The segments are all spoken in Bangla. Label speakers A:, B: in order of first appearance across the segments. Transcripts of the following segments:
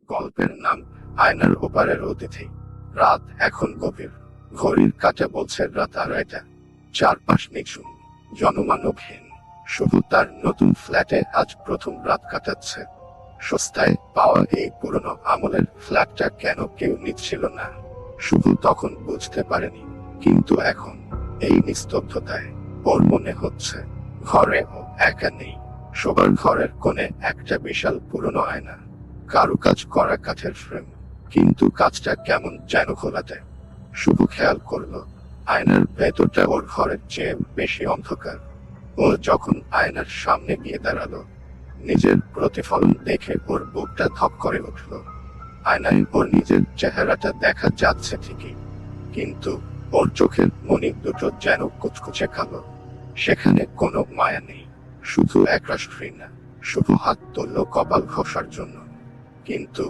A: গল্পের নাম আয়নার ওপারের অতিথি। রাত এখন গভীর। ঘড়ির কাঁটা বলছে রাত 2:30। চারপাশ নিঝুম, জনমানবহীন। শুধু তার নতুন ফ্ল্যাটে আজ প্রথম রাত কাটাচ্ছে। সস্তায় পাওয়া এই পুরনো আমলের ফ্ল্যাটটা কেন কেউ নিচ্ছিল না, শুধু তখন বুঝতে পারেনি। কিন্তু এখন এই নিস্তব্ধতায় ওর মনে হচ্ছে ঘরে ও একা নেই। সবার ঘরের কোণে একটা বিশাল পুরনো আয়না, কারুকাজ করা কাঠের ফ্রেম, কিন্তু কাজটা কেমন যেন খোলাতে। শুভ খেয়াল করলো আয়নার ভেতরটা ওর ঘরের চেয়ে বেশি অন্ধকার। ও যখন আয়নার সামনে গিয়ে দাঁড়ালো, নিজের প্রতিফলন দেখে ওর বুকটা ধক করে উঠল। আয়নায় ওর নিজের চেহারাটা দেখা যাচ্ছে ঠিকই, কিন্তু ওর চোখের মণি দুটো যেন কুচকুচে কালো। সেখানে কোনো মায়া নেই, শুধু একরাশ ঘৃণা। শুভ হাত তুলল কপাল ঘষার জন্য, কিন্তু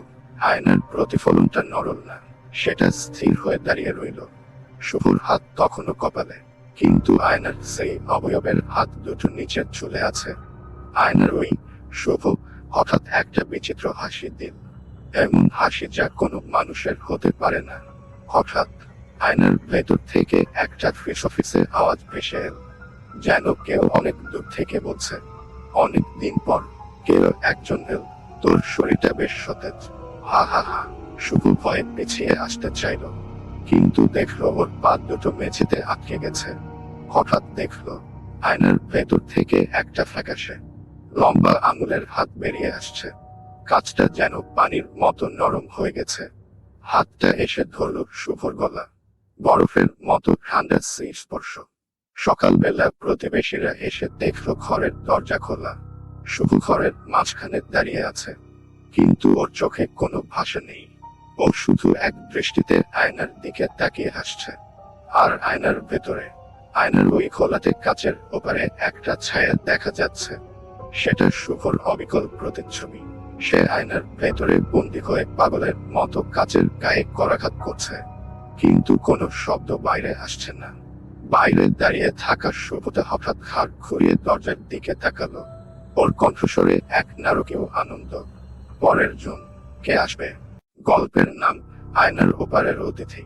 A: আয়নার প্রতিফলনটা নড়ল না, সেটা স্থির হয়ে দাঁড়িয়ে রইল। শুভর হাত তখনও কপালে, কিন্তু আয়নার সেই অবয়বের হাত দুটো নিচে ঝুলে আছে। আয়নার ওই শুভ হঠাৎ একটা বিচিত্র হাসি দিল, এমন হাসি যা কোনো মানুষের হতে পারে না। হঠাৎ আয়নার ভেতর থেকে একটা ফিসফিসে আওয়াজ ভেসে এল, যেন কেউ অনেক দূর থেকে বলছে, অনেক দিন পর কেউ একজন এল, তোর শরীরটা বেশ সতেজ। হা হা হা। শুভ ভয়ে পিছিয়ে আসতে চাইল, কিন্তু দেখলো ওর পা দুটো মেঝেতে আটকে গেছে। হঠাৎ দেখলো আয়নার ভেতর থেকে একটা ফ্যাকাশে লম্বা আঙুলের হাত বেরিয়ে আসছে। কাজটা যেন পানির মতো নরম হয়ে গেছে। হাতটা এসে ধরল শুভর গলা, বরফের মতো ঠান্ডা সেই স্পর্শ। সকালবেলা প্রতিবেশীরা এসে দেখলো ঘরের দরজা খোলা। শুভ ঘরের মাঝখানে দাঁড়িয়ে আছে, কিন্তু ওর চোখে কোনো ভাষা নেই। ও শুধু এক দৃষ্টিতে আয়নার দিকে তাকিয়ে হাসছে। আর আয়নার ভেতরে, আয়নার ওই খোলাতে কাচের ওপারে একটা ছায়া দেখা যাচ্ছে। সেটা শুভর অবিকল প্রতিচ্ছবি। সে আয়নার ভেতরে বন্দী হয়ে পাগলের মতো কাচের গায়ে করাঘাত করছে, কিন্তু কোনো শব্দ বাইরে আসছে না। বাইরে দাঁড়িয়ে থাকা শুভটা হঠাৎ ঘাড় ঘুরিয়ে দরজার দিকে তাকালো। ওর কণ্ঠস্বরে এক নারকীয় আনন্দ। পরের জন কে আসবে? গল্পের নাম আয়নার ওপারের অতিথি।